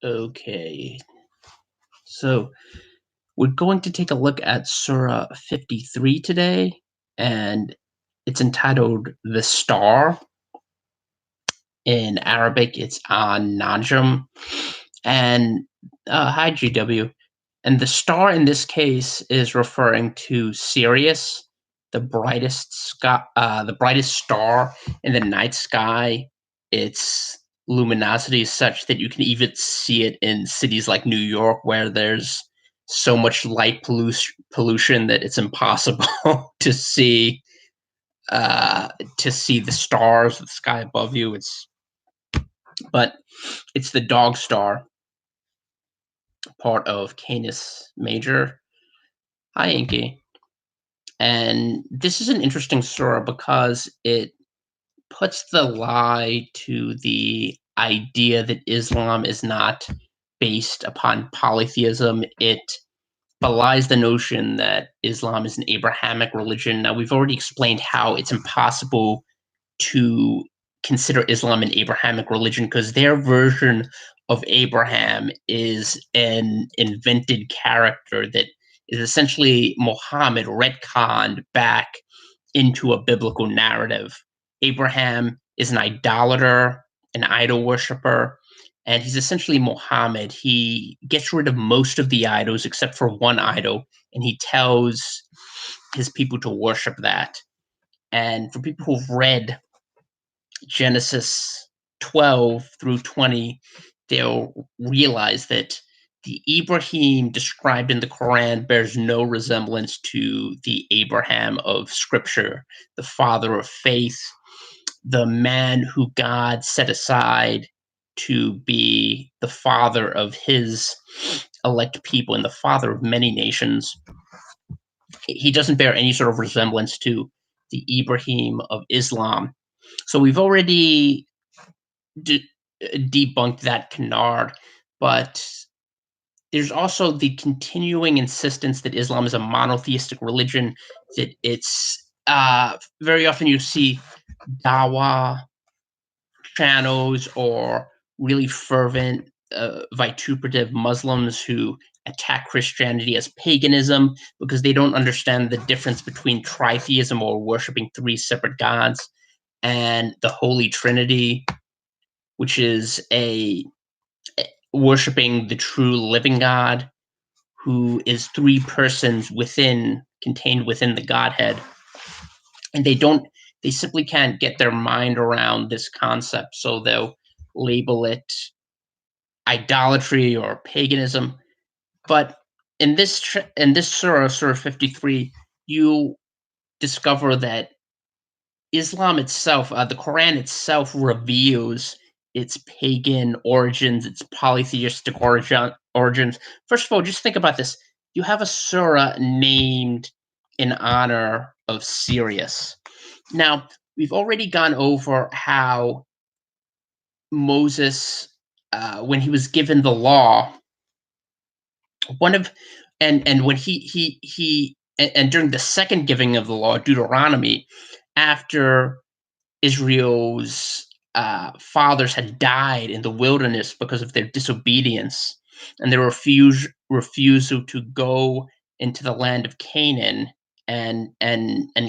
Okay, so we're going to take a look at Surah 53 today, and it's entitled The Star. In Arabic, it's An Najm. And hi, GW. And the star in this case is referring to Sirius, the brightest star in the night sky. Its luminosity is such that you can even see it in cities like New York, where there's so much light pollution that it's impossible to see uh, to see the stars, the sky above you. But it's the dog star, part of Canis Major. Hi, Inky. And this is an interesting surah because it puts the lie to the idea that Islam is not based upon polytheism. It belies the notion that Islam is an Abrahamic religion. Now, we've already explained how it's impossible to consider Islam an Abrahamic religion because their version of Abraham is an invented character that is essentially Muhammad retconned back into a biblical narrative. Abraham is an idolater, an idol worshiper, and he's essentially Muhammad. He gets rid of most of the idols except for one idol, and he tells his people to worship that. And for people who've read Genesis 12 through 20, they'll realize that the Ibrahim described in the Quran bears no resemblance to the Abraham of Scripture, the father of faith, the man who God set aside to be the father of his elect people and the father of many nations. He doesn't bear any sort of resemblance to the Ibrahim of Islam. So we've already debunked that canard, but there's also the continuing insistence that Islam is a monotheistic religion, that it's very often you see dawa channels or really fervent vituperative Muslims who attack Christianity as paganism because they don't understand the difference between tritheism, or worshiping three separate gods, and the Holy Trinity, which is a worshiping the true living God, who is three persons contained within the Godhead. And they simply can't get their mind around this concept, so they'll label it idolatry or paganism. But in this surah 53, you discover that Islam itself, the Quran itself, reveals its pagan origins, its polytheistic origins. First of all, just think about this. You have a surah named in honor of Sirius. Now, we've already gone over how Moses, when he was given the law, one of and when he and during the second giving of the law, Deuteronomy, after Israel's fathers had died in the wilderness because of their disobedience and their refusal to go into the land of Canaan and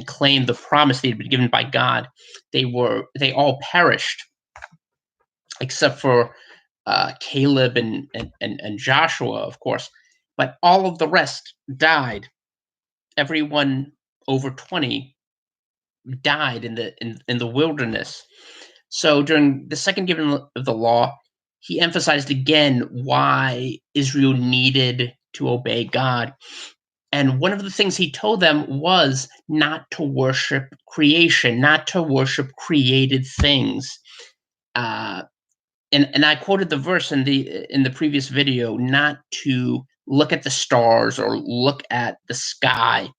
claim the promise they had been given by God. They all perished except for Caleb and Joshua, of course, but all of the rest died. Everyone over 20 died in the wilderness. So during the second giving of the law, he emphasized again why Israel needed to obey God. And one of the things he told them was not to worship creation, not to worship created things. And I quoted the verse in the previous video, not to look at the stars or look at the sky,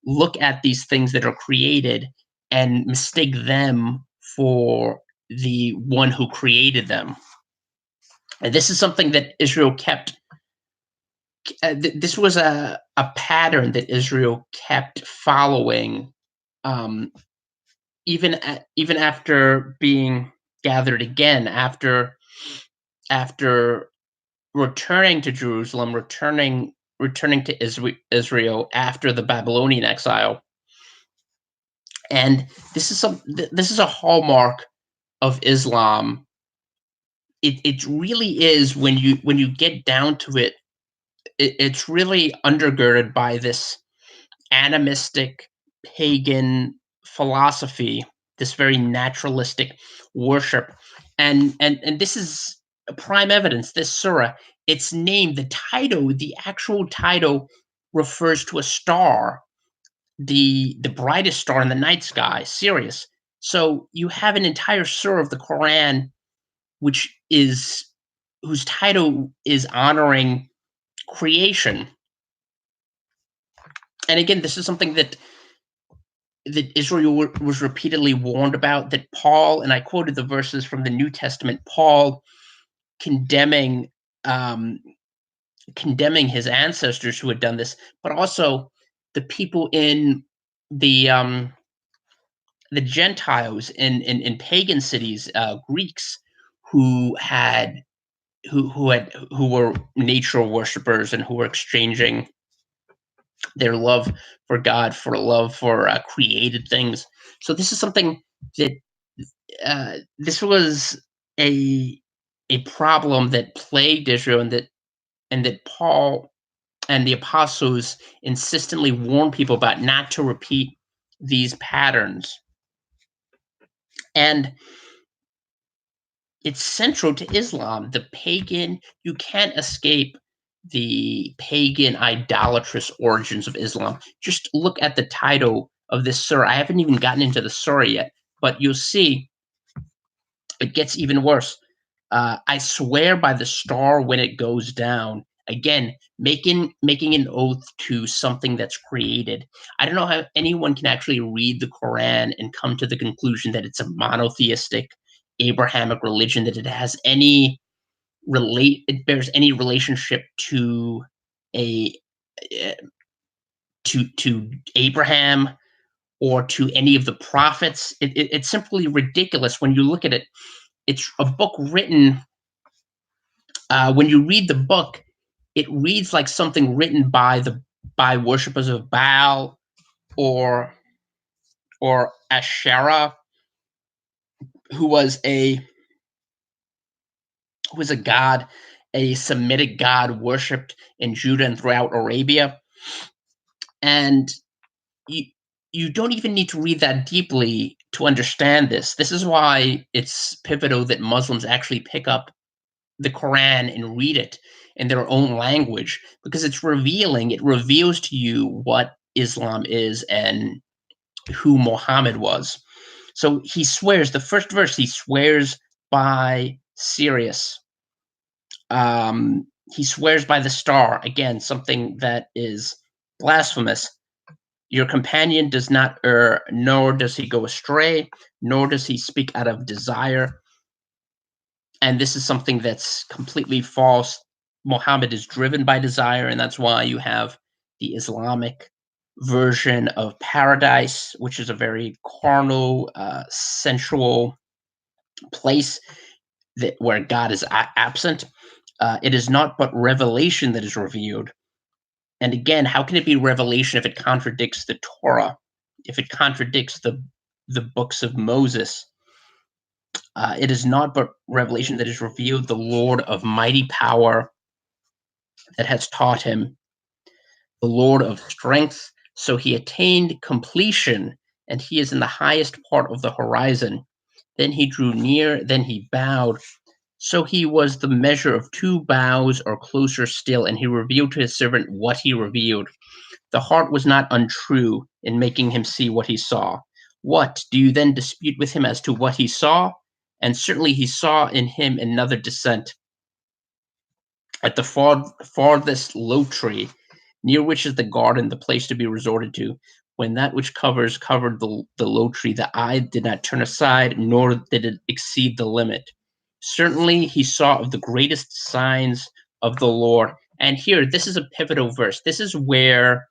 look at these things that are created and mistake them for the one who created them. And this is something that Israel kept. This was a pattern that Israel kept following, even after being gathered again, after returning to Jerusalem, returning to Israel after the Babylonian exile. And this is a hallmark of Islam. It really is, when you get down to it, it's really undergirded by this animistic pagan philosophy, this very naturalistic worship. And this is prime evidence. This surah, its name, the actual title, refers to a star, the brightest star in the night sky, Sirius. So you have an entire surah of the Quran which is whose title is honoring creation. And again, this is something that Israel was repeatedly warned about. That Paul, and I quoted the verses from the New Testament, Paul condemning um, condemning his ancestors who had done this, but also the people in the the Gentiles in pagan cities, Greeks, who had who were nature worshippers and who were exchanging their love for God for love for created things. So this is something that this was a a problem that plagued Israel, and that Paul and the apostles insistently warned people about, not to repeat these patterns. And it's central to Islam. The pagan, you can't escape the pagan idolatrous origins of Islam. Just look at the title of this surah. I haven't even gotten into the surah yet, but you'll see it gets even worse. I swear by the star when it goes down. Again, making an oath to something that's created. I don't know how anyone can actually read the Quran and come to the conclusion that it's a monotheistic Abrahamic religion, that it bears any relationship to a uh, to Abraham or to any of the prophets. It's simply ridiculous when you look at it. It's a book written. When you read the book, it reads like something written by worshippers of Baal or Asherah, who was a god, a Semitic god worshipped in Judah and throughout Arabia. And you you don't even need to read that deeply to understand this. This is why it's pivotal that Muslims actually pick up the Quran and read it in their own language, because it's revealing. It reveals to you what Islam is and who Muhammad was. So he swears, the first verse, he swears by Sirius. He swears by the star. Again, something that is blasphemous. Your companion does not err, nor does he go astray, nor does he speak out of desire. And this is something that's completely false. Muhammad is driven by desire, and that's why you have the Islamic version of paradise, which is a very carnal, sensual place where God is absent. It is not but revelation that is revealed. And again, how can it be revelation if it contradicts the Torah, if it contradicts the books of Moses? It is not but revelation that is revealed, the Lord of mighty power that has taught him, the Lord of strength. So he attained completion, and he is in the highest part of the horizon. Then he drew near, then he bowed. So he was the measure of two bows, or closer still, and he revealed to his servant what he revealed. The heart was not untrue in making him see what he saw. What, do you then dispute with him as to what he saw? And certainly he saw in him another descent. At the farthest low tree, near which is the garden, the place to be resorted to, when that which covered the low tree, the eye did not turn aside, nor did it exceed the limit. Certainly he saw of the greatest signs of the Lord. And here, this is a pivotal verse. This is where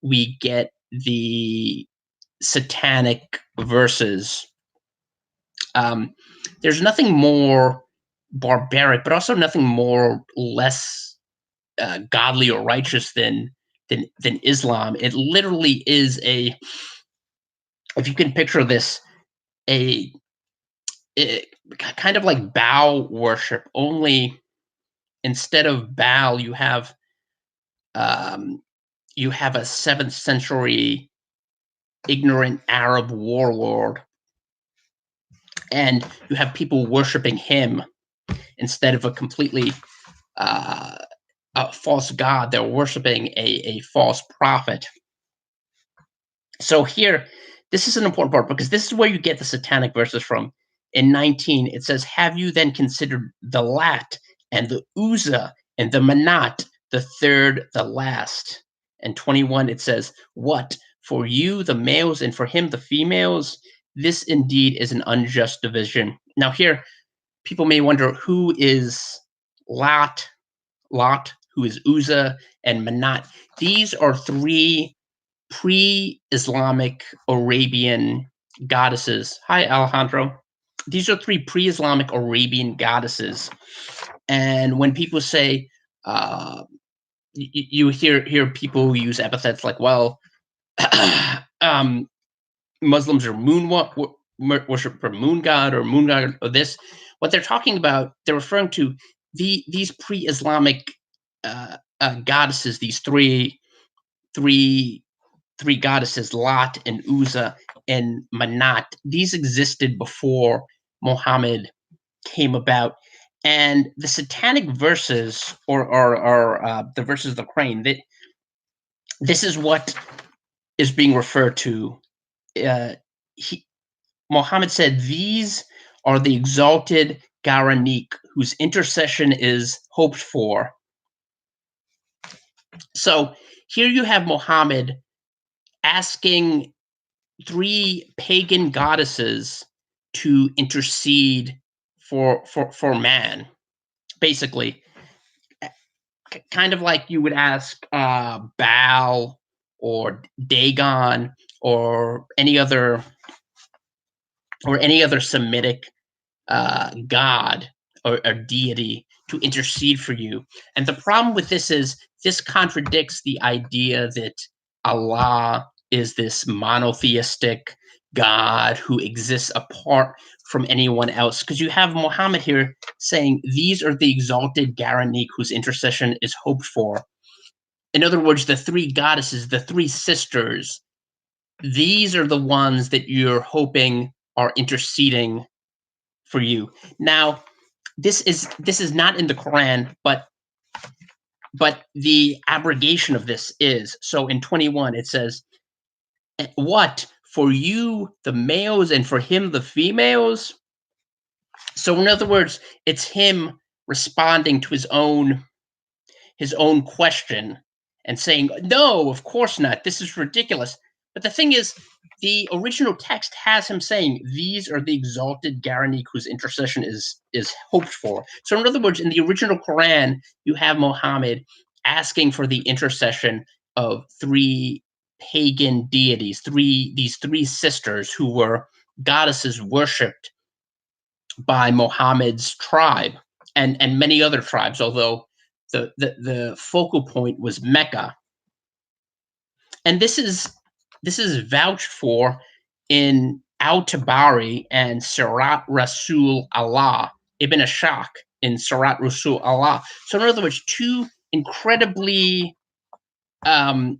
we get the satanic verses. Um, there's nothing more barbaric, but also nothing more less godly or righteous than Islam. It literally is a, if you can picture this, a, a kind of like Baal worship. Only instead of Baal, um, you have a seventh century ignorant Arab warlord, and you have people worshiping him instead of a completely uh, a false god. They're worshiping a false prophet. So here, this is an important part because this is where you get the satanic verses from. In 19, it says, "Have you then considered the Lat and the Uzza and the Manat, the third, the last?" And 21, it says, "What? For you, the males, and for him, the females? This indeed is an unjust division." Now, here, people may wonder who is Lat, who is Uzza, and Manat. These are three pre-Islamic Arabian goddesses. Hi, Alejandro. These are three pre-Islamic Arabian goddesses, and when people say, you hear people use epithets like, "Well, um, Muslims are worship for moon god or moon god or this." What they're talking about, they're referring to these pre-Islamic goddesses. These three three goddesses, Lat and Uzza and Manat. These existed before Muhammad came about. And the satanic verses, or the verses of the Quran, that this is what is being referred to. Uh, Muhammad said, "These are the exalted Garanik, whose intercession is hoped for." So here you have Muhammad asking three pagan goddesses to intercede for man, basically, kind of like you would ask Baal or Dagon or any other Semitic god or deity to intercede for you. And the problem with this is this contradicts the idea that Allah is this monotheistic God who exists apart from anyone else. Because you have Muhammad here saying, "These are the exalted Garanik whose intercession is hoped for." In other words, the three goddesses, the three sisters, these are the ones that you're hoping are interceding for you. Now, this is not in the Quran, but the abrogation of this is. So in 21 it says, "What? For you the males and for him the females?" So in other words, it's him responding to his own question and saying, "No, of course not. This is ridiculous." But the thing is, the original text has him saying, "These are the exalted Garanik whose intercession is hoped for." So in other words, in the original Quran, you have Muhammad asking for the intercession of three pagan deities, these three sisters who were goddesses worshipped by Muhammad's tribe and many other tribes, although the focal point was Mecca. And this is vouched for in Al-Tabari and Sirat Rasul Allah, Ibn Ashaq in Sirat Rasul Allah. So in other words, two incredibly um,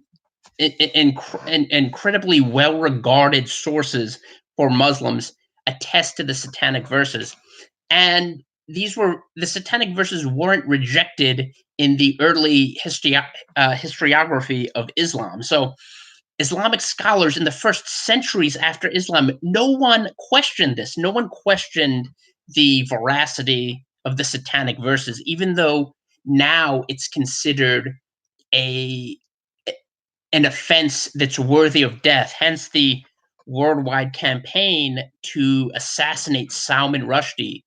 incredibly well-regarded sources for Muslims attest to the satanic verses. And the satanic verses weren't rejected in the early historiography of Islam. So Islamic scholars in the first centuries after Islam, no one questioned this. No one questioned the veracity of the satanic verses, even though now it's considered a an offense that's worthy of death. Hence the worldwide campaign to assassinate Salman Rushdie.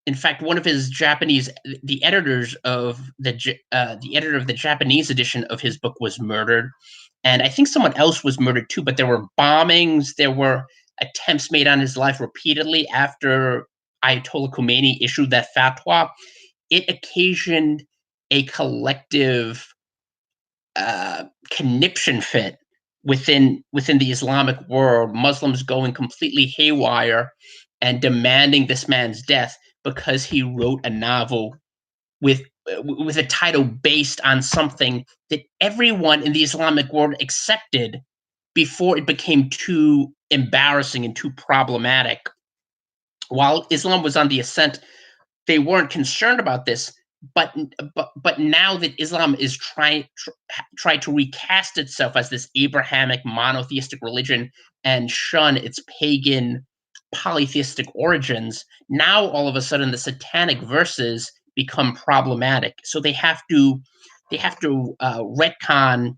In fact, one of his Japanese, the editors of the editor of the Japanese edition of his book was murdered, and I think someone else was murdered too. But there were bombings, there were attempts made on his life repeatedly after Ayatollah Khomeini issued that fatwa, it occasioned a collective conniption fit within the Islamic world, Muslims going completely haywire and demanding this man's death because he wrote a novel with with a title based on something that everyone in the Islamic world accepted before it became too embarrassing and too problematic. While Islam was on the ascent, they weren't concerned about this. But now that Islam is try to recast itself as this Abrahamic monotheistic religion and shun its pagan polytheistic origins, now all of a sudden the satanic verses become problematic. So they have to retcon,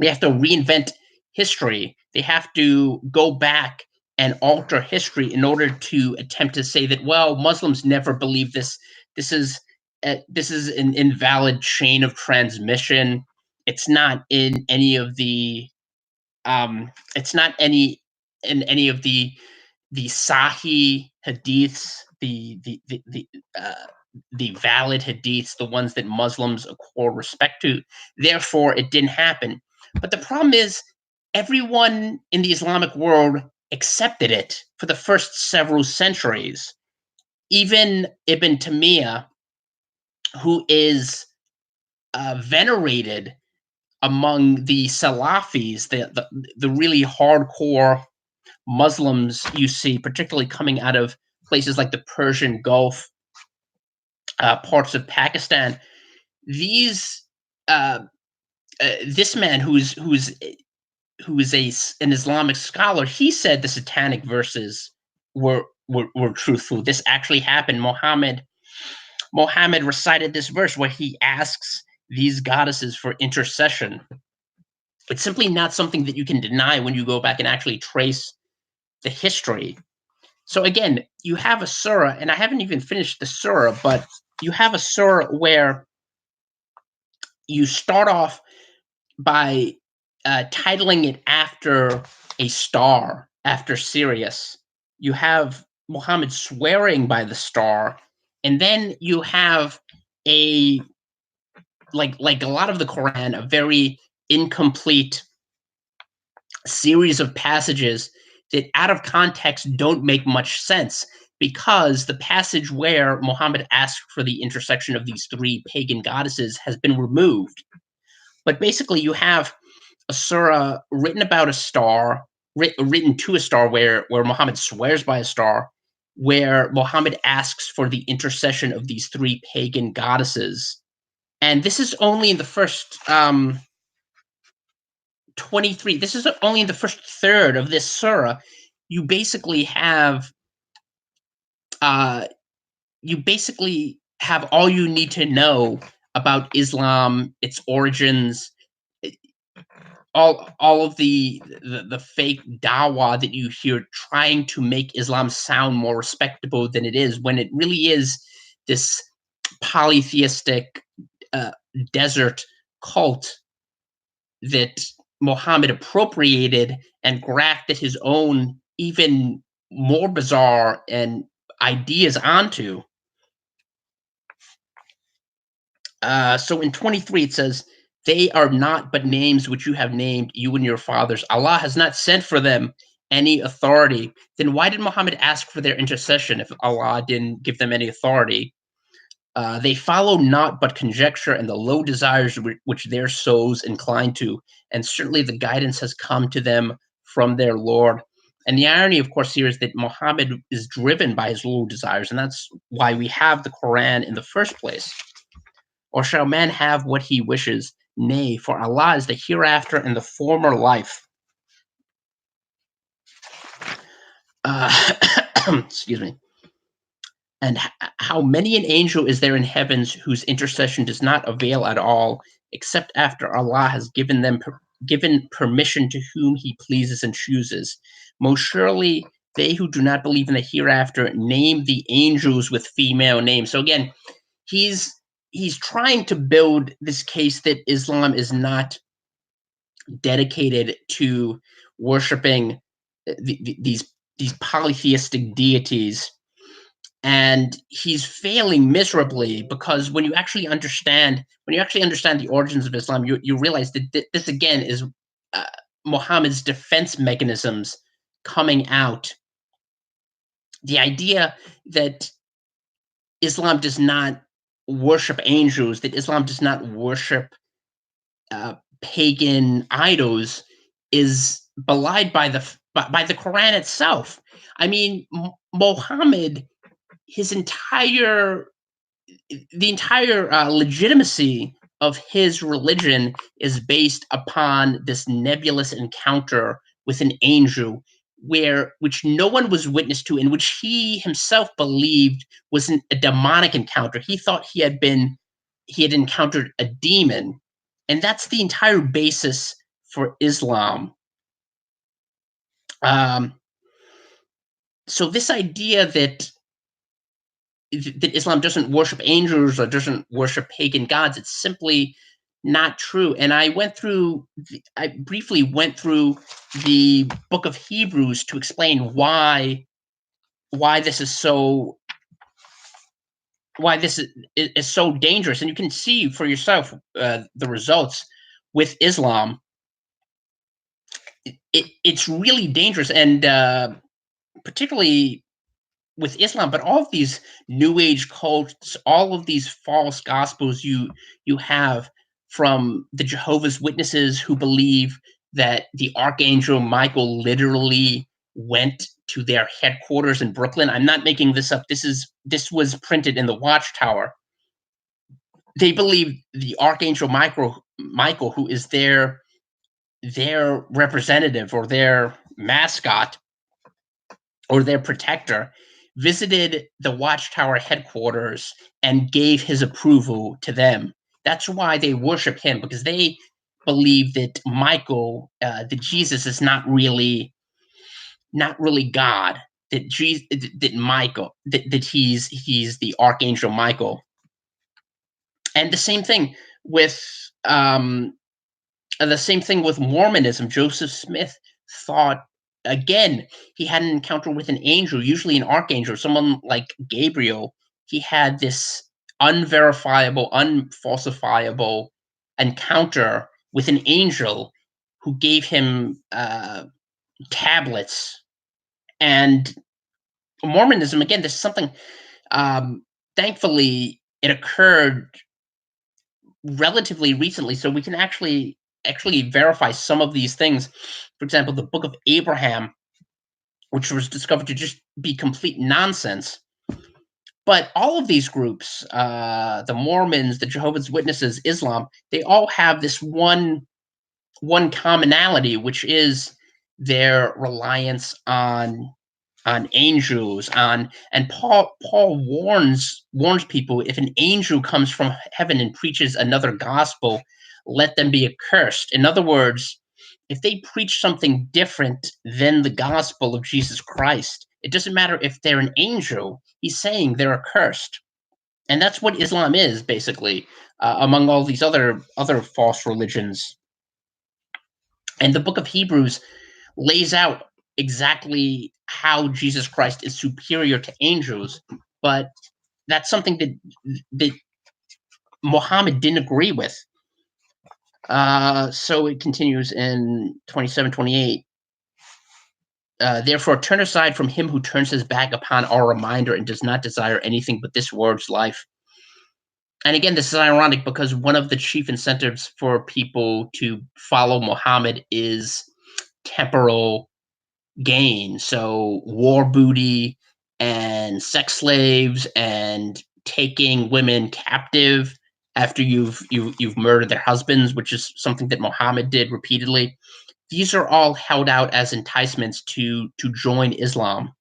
they have to reinvent history. They have to go back and alter history in order to attempt to say that, well, Muslims never believed this. This is an invalid chain of transmission. It's not in any of the it's not any in any of the Sahih hadiths, the valid hadiths, the ones that Muslims accord respect to. Therefore, it didn't happen. But the problem is, everyone in the Islamic world accepted it for the first several centuries. Even Ibn Taymiyyah, who is venerated among the Salafis, the really hardcore Muslims you see, particularly coming out of places like the Persian Gulf, parts of Pakistan. These this man an Islamic scholar, he said the satanic verses were truthful. This actually happened. Muhammad recited this verse where he asks these goddesses for intercession. It's simply not something that you can deny when you go back and actually trace the history. So again, you have a surah, and I haven't even finished the surah, but you have a surah where you start off by titling it after a star, after Sirius. You have Muhammad swearing by the star, and then you have a like a lot of the Quran, a very incomplete series of passages that out of context don't make much sense, because the passage where Muhammad asked for the intersection of these three pagan goddesses has been removed. But basically, you have a surah written about a star, written to a star, where Muhammad swears by a star, where Muhammad asks for the intercession of these three pagan goddesses. And this is only in the first 23. This is only in the first third of this surah. You basically have uh, all you need to know about Islam, its origins, all of the fake dawah that you hear trying to make Islam sound more respectable than it is, when it really is this polytheistic uh, desert cult that Muhammad appropriated and grafted his own even more bizarre and ideas onto. So in 23 it says, "They are not but names which you have named, you and your fathers. Allah has not sent for them any authority." Then why did Muhammad ask for their intercession if Allah didn't give them any authority? They follow not but conjecture and the low desires which their souls incline to, and certainly the guidance has come to them from their Lord. And the irony, of course, here is that Muhammad is driven by his low desires, and that's why we have the Quran in the first place. Or shall man have what he wishes? Nay, for Allah is the hereafter and the former life. Excuse me. And how many an angel is there in heavens whose intercession does not avail at all, except after Allah has given permission to whom He pleases and chooses. Most surely, they who do not believe in the hereafter name the angels with female names. So again, he's trying to build this case that Islam is not dedicated to worshiping these polytheistic deities. and he's failing miserably because when you actually understand the origins of Islam, you realize that this again is uh, Muhammad's defense mechanisms coming out. The idea that Islam does not worship angels, that Islam does not worship pagan idols, is belied by the Quran itself. I mean, Muhammad, his entire the entire legitimacy of his religion is based upon this nebulous encounter with an angel which no one was witness to, and which he himself believed was a demonic encounter. He thought he had encountered a demon, and that's the entire basis for Islam. um, so this idea that Islam doesn't worship angels or doesn't worship pagan gods. It's simply not true. And I briefly went through the book of Hebrews to explain why this is so why this is so dangerous. And you can see for yourself the results with Islam. It's really dangerous, and particularly with Islam, but all of these new age cults, all of these false gospels you have from the Jehovah's Witnesses, who believe that the archangel Michael literally went to their headquarters in Brooklyn. I'm not making this up. This was printed in the Watchtower. They believe the archangel Michael, who is their representative or their mascot or their protector, visited the Watchtower headquarters and gave his approval to them. That's why they worship him, because they believe that Michael, that Jesus is not really God. That Jesus, that Michael, that he's the archangel Michael. And with um, the same thing with Mormonism. Joseph Smith thought, again, he had an encounter with an angel, usually an archangel, someone like Gabriel. He had this unverifiable, unfalsifiable encounter with an angel who gave him tablets. And Mormonism, again, this is something. Thankfully, it occurred relatively recently, so we can actually verify some of these things. For example, the Book of Abraham, which was discovered to just be complete nonsense. But all of these groups, the Mormons, the Jehovah's Witnesses, Islam, they all have this one commonality, which is their reliance on angels, and Paul warns people, if an angel comes from heaven and preaches another gospel, let them be accursed. In other words, if they preach something different than the gospel of Jesus Christ, it doesn't matter if they're an angel, he's saying they're accursed. And that's what Islam is, basically, among all these other false religions. And the book of Hebrews lays out exactly how Jesus Christ is superior to angels, but that's something that Muhammad didn't agree with. So it continues in 27-28. Therefore, turn aside from him who turns his back upon our reminder and does not desire anything but this world's life. And again, this is ironic because one of the chief incentives for people to follow Muhammad is temporal gain. So war booty and sex slaves and taking women captive after you've murdered their husbands, which is something that Muhammad did repeatedly. These are all held out as enticements to join Islam.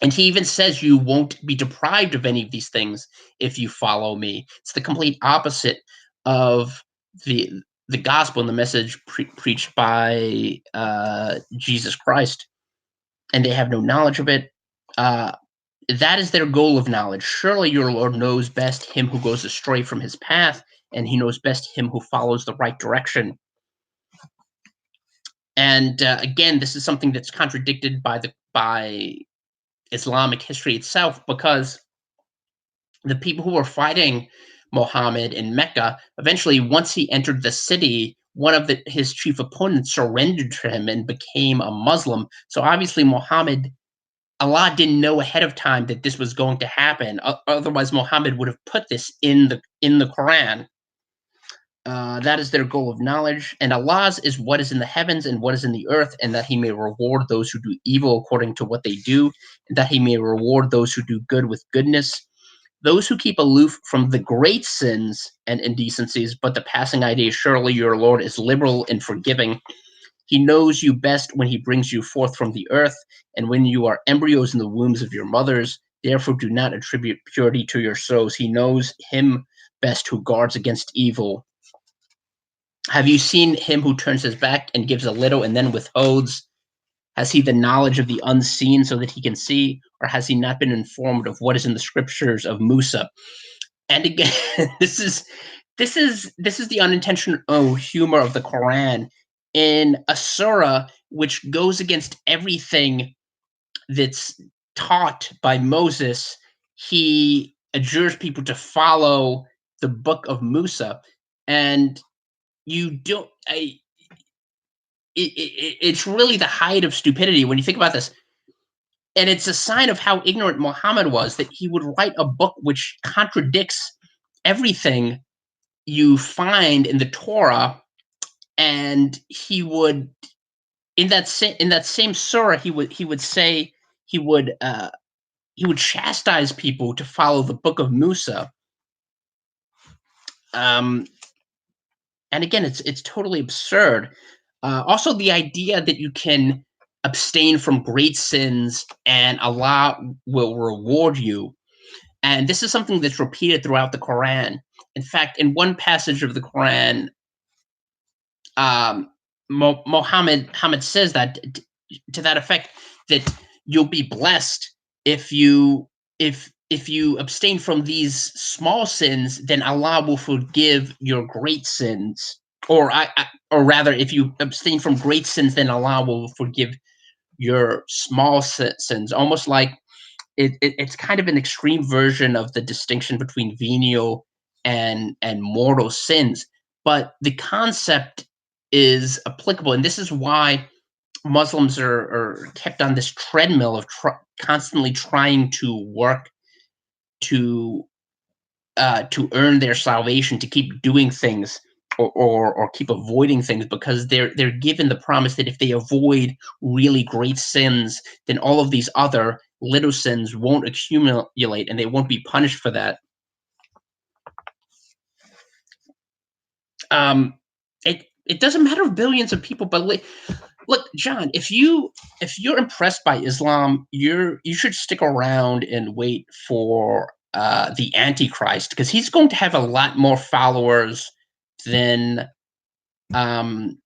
And he even says you won't be deprived of any of these things if you follow me. It's the complete opposite of the the gospel and the message preached by Jesus Christ, and they have no knowledge of it. Uh, that is their goal of knowledge. Surely your Lord knows best him who goes astray from his path, and he knows best him who follows the right direction. And again, this is something that's contradicted by Islamic history itself, because the people who were fighting Muhammad in Mecca, eventually, once he entered the city, one of his chief opponents surrendered to him and became a Muslim. So obviously, Allah didn't know ahead of time that this was going to happen. Otherwise, Muhammad would have put this in the Quran. That is their goal of knowledge, and Allah's is what is in the heavens and what is in the earth, and that He may reward those who do evil according to what they do, and that He may reward those who do good with goodness. Those who keep aloof from the great sins and indecencies, but the passing idea, surely your Lord is liberal and forgiving. He knows you best when He brings you forth from the earth, and when you are embryos in the wombs of your mothers. Therefore, do not attribute purity to your souls. He knows Him best who guards against evil. Have you seen him who turns his back and gives a little and then withholds? Has he the knowledge of the unseen so that he can see, or has he not been informed of what is in the scriptures of Musa? And again, this is the unintentional humor of the Quran in a surah which goes against everything that's taught by Moses. He adjures people to follow the book of Musa, and you don't. It's really the height of stupidity when you think about this, and it's a sign of how ignorant Muhammad was that he would write a book which contradicts everything you find in the Torah, and he would in that same surah he would say he would he would chastise people to follow the book of Musa. Um, and again, it's totally absurd. Also, the idea that you can abstain from great sins and Allah will reward you, and this is something that's repeated throughout the Quran. In fact, in one passage of the Quran, um, Muhammad says that to that effect, that you'll be blessed if you abstain from these small sins, then Allah will forgive your great sins. Or rather, if you abstain from great sins, then Allah will forgive your small sins. Almost like it's kind of an extreme version of the distinction between venial and mortal sins. But the concept is applicable, and this is why Muslims are kept on this treadmill of constantly trying to work to earn their salvation, to keep doing things or keep avoiding things, because they're given the promise that if they avoid really great sins, then all of these other little sins won't accumulate and they won't be punished for that. Um, it doesn't matter if billions of people, but look, John, if you're impressed by Islam, you should stick around and wait for the Antichrist, because he's going to have a lot more followers than um,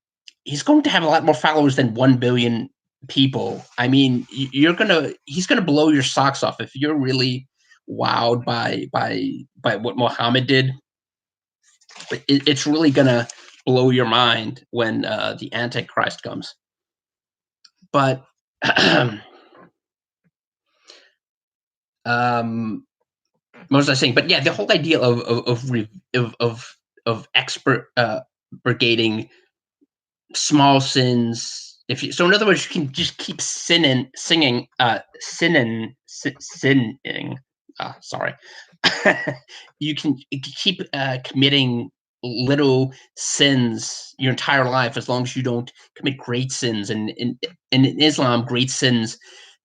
he's going to have a lot more followers than 1 billion people. I mean, he's gonna blow your socks off if you're really wowed by what Muhammad did. But it's really gonna blow your mind when the Antichrist comes. But what was I saying? But yeah, the whole idea of expert brigading small sins. If you, so, in other words, you can just keep sinning. Sorry, you can keep committing little sins your entire life as long as you don't commit great sins. And in Islam, great sins,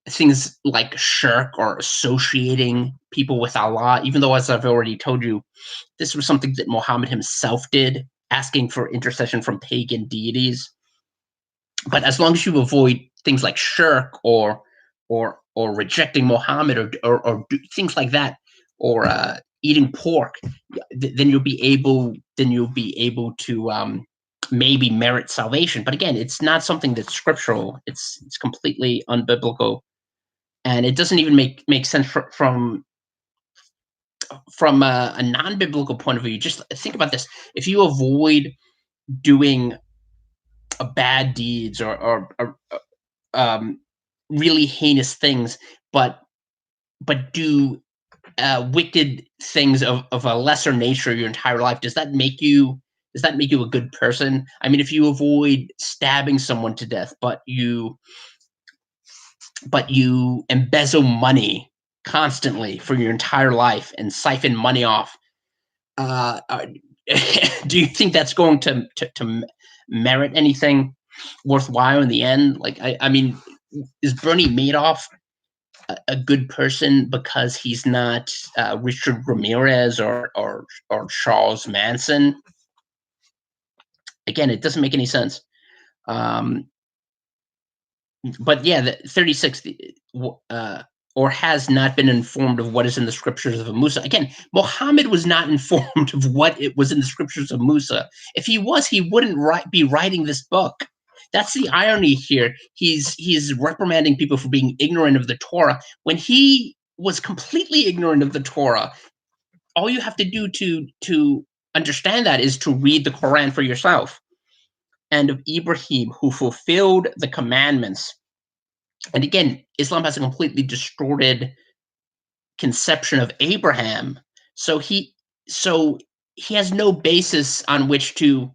things like shirk or associating people with Allah, even though, as I've already told you, this was something that Muhammad himself did, asking for intercession from pagan deities. But as long as you avoid things like shirk or rejecting Muhammad or things like that, or eating pork, then you'll be able to maybe merit salvation. But again, it's not something that's scriptural. It's completely unbiblical, and it doesn't even make sense from a non-biblical point of view. Just think about this: if you avoid doing bad deeds or really heinous things, but do wicked things of a lesser nature your entire life, does that make you a good person? I mean, if you avoid stabbing someone to death, but you embezzle money constantly for your entire life and siphon money off, uh, do you think that's going to merit anything worthwhile in the end? Like, I mean, is Bernie Madoff a good person because he's not Richard Ramirez or Charles Manson? Again, it doesn't make any sense. Um, but yeah, the 36, or has not been informed of what is in the scriptures of Musa. Again, Muhammad was not informed of what it was in the scriptures of Musa. If he was, he wouldn't be writing this book. That's the irony here. He's reprimanding people for being ignorant of the Torah when he was completely ignorant of the Torah. All you have to do to understand that is to read the Quran for yourself. And of Ibrahim, who fulfilled the commandments. And again, Islam has a completely distorted conception of Abraham. So so he has no basis on which to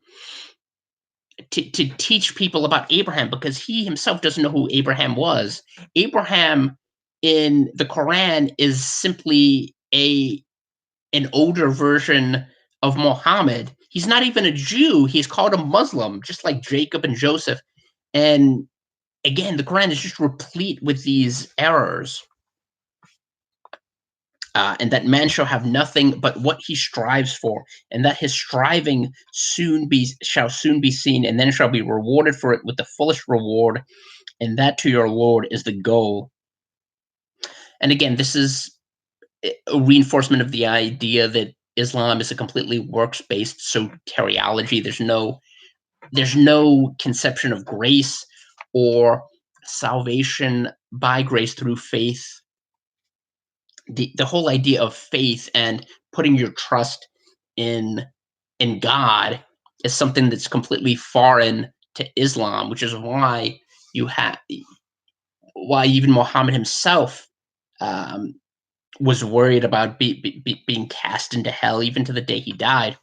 teach people about Abraham because he himself doesn't know who Abraham was. Abraham in the Quran is simply an older version of Muhammad. He's not even a Jew. He's called a Muslim, just like Jacob and Joseph. And again, the Quran is just replete with these errors. And that man shall have nothing but what he strives for, and that his striving shall soon be seen, and then shall be rewarded for it with the fullest reward, and that to your Lord is the goal. And again, this is a reinforcement of the idea that Islam is a completely works-based soteriology. There's no conception of grace or salvation by grace through faith. The whole idea of faith and putting your trust in God is something that's completely foreign to Islam, which is why you have why even Muhammad himself um, was worried about being cast into hell even to the day he died.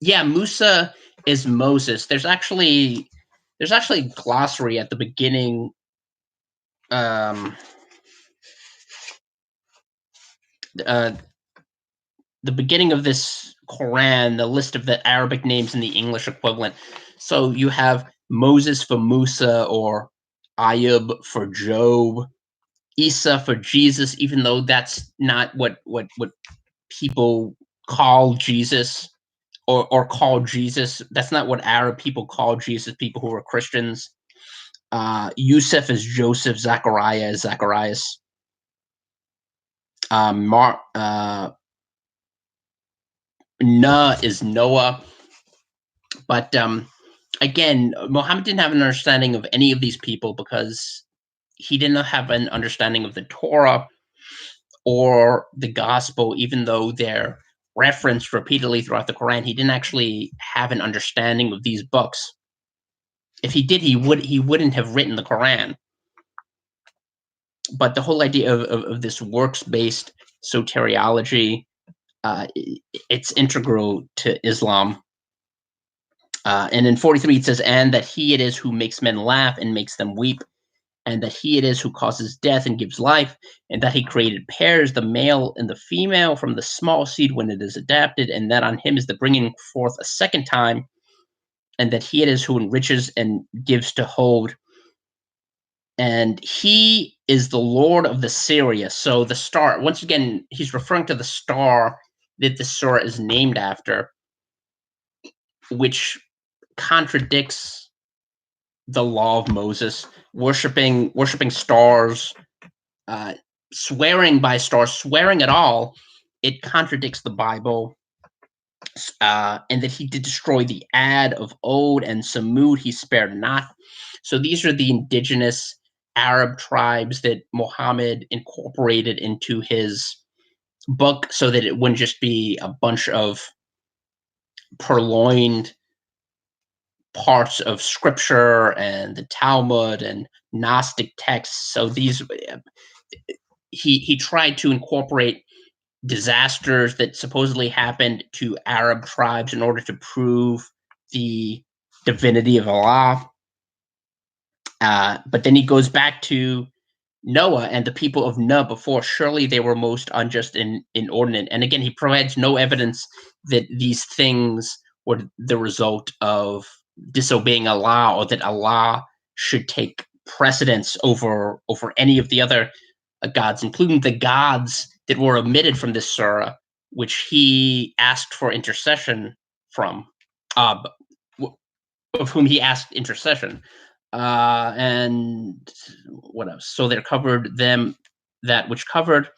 Yeah, Musa is Moses. There's actually a glossary at the beginning. Um, uh, the beginning of this Quran, the list of the Arabic names and the English equivalent. So you have Moses for Musa, or Ayub for Job, Isa for Jesus, even though that's not what people call Jesus, or call Jesus. That's not what Arab people call Jesus, people who were Christians. Yusuf is Joseph, Zachariah is Zacharias. Nah is Noah. But again, Muhammad didn't have an understanding of any of these people because he didn't have an understanding of the Torah or the gospel, even though they're referenced repeatedly throughout the Quran. He didn't actually have an understanding of these books. If he did, he wouldn't have written the Quran. But the whole idea of this works-based soteriology, it's integral to Islam. And in 43 it says, and that he it is who makes men laugh and makes them weep, and that he it is who causes death and gives life, and that he created pairs, the male and the female, from the small seed when it is adapted, and that on him is the bringing forth a second time, and that he it is who enriches and gives to hold. And he is the Lord of the Sirius. So the star, once again, he's referring to the star that the surah is named after, which contradicts the law of Moses, worshiping stars, swearing by stars, swearing at all. It contradicts the Bible. And that he did destroy the Ad of Od and Samud, he spared not. So these are the indigenous Arab tribes that Muhammad incorporated into his book so that it wouldn't just be a bunch of purloined parts of scripture and the Talmud and Gnostic texts. So these he tried to incorporate disasters that supposedly happened to Arab tribes in order to prove the divinity of Allah. But then he goes back to Noah and the people of Nuh before. Surely they were most unjust and inordinate. And again, he provides no evidence that these things were the result of disobeying Allah, or that Allah should take precedence over any of the other gods, including the gods that were omitted from this surah, which he asked for intercession from, uh, of whom he asked intercession. And what else? So there covered them that which covered.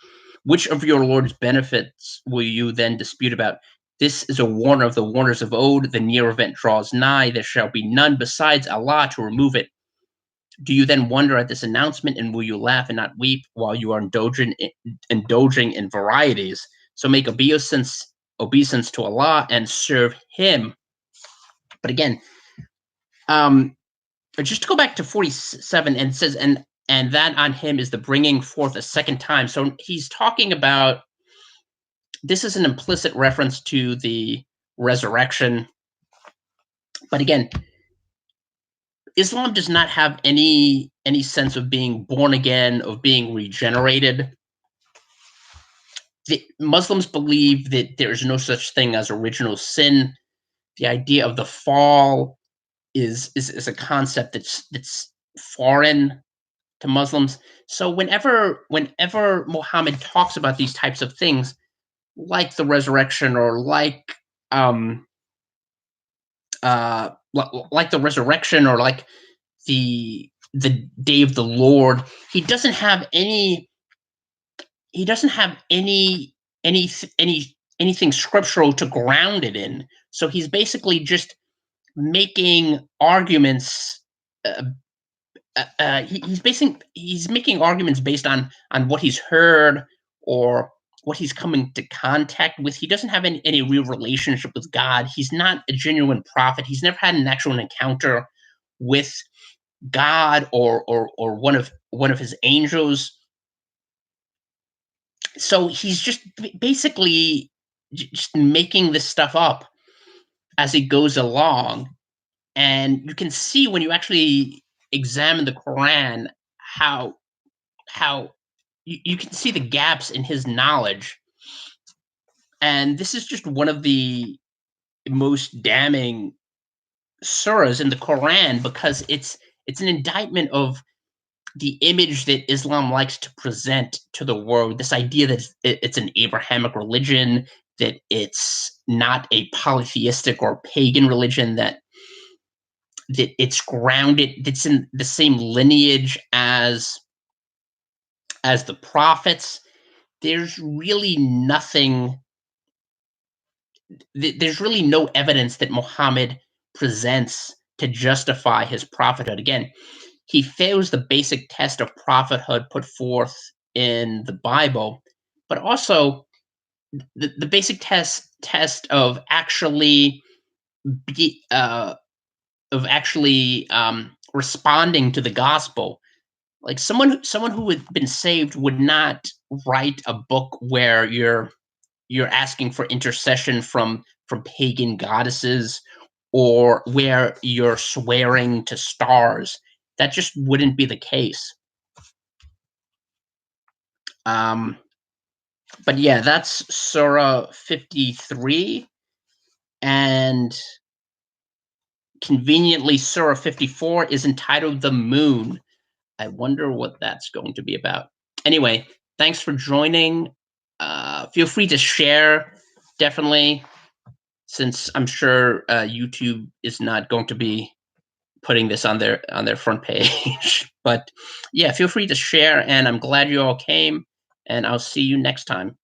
Which of your Lord's benefits will you then dispute about? This is a warner of the warners of old. The near event draws nigh. There shall be none besides Allah to remove it. Do you then wonder at this announcement, and will you laugh and not weep while you are indulging in varieties? So make obeisance to Allah and serve Him. But again, just to go back to 47, and it says, and that on Him is the bringing forth a second time. So he's talking about, this is an implicit reference to the resurrection. But again, Islam does not have any sense of being born again, of being regenerated. The Muslims believe that there is no such thing as original sin. The idea of the fall is a concept that's foreign to Muslims. So whenever Muhammad talks about these types of things, like the resurrection, or like the resurrection, or like the day of the Lord, he doesn't have any any anything scriptural to ground it in. So he's basically just making arguments. He's making arguments based on what he's heard, or what he's coming to contact with. He doesn't have any real relationship with God. He's not a genuine prophet. He's never had an actual encounter with God, or one of his angels. So he's just basically just making this stuff up as he goes along. And you can see, when you actually examine the Quran, how you can see the gaps in his knowledge. And this is just one of the most damning surahs in the Quran, because it's an indictment of the image that Islam likes to present to the world. This idea that it's an Abrahamic religion, that it's not a polytheistic or pagan religion, that it's grounded, that's in the same lineage as the prophets. There's really nothing. There's really no evidence that Muhammad presents to justify his prophethood. Again, he fails the basic test of prophethood put forth in the Bible, but also the basic test of actually be, responding to the gospel. Like someone who had been saved would not write a book where you're asking for intercession from pagan goddesses, or where you're swearing to stars. That just wouldn't be the case. But yeah, that's Surah 53, and conveniently, Surah 54 is entitled "The Moon." I wonder what that's going to be about. Anyway, thanks for joining. Feel free to share, definitely, since I'm sure YouTube is not going to be putting this on their front page. But yeah, feel free to share, and I'm glad you all came, and I'll see you next time.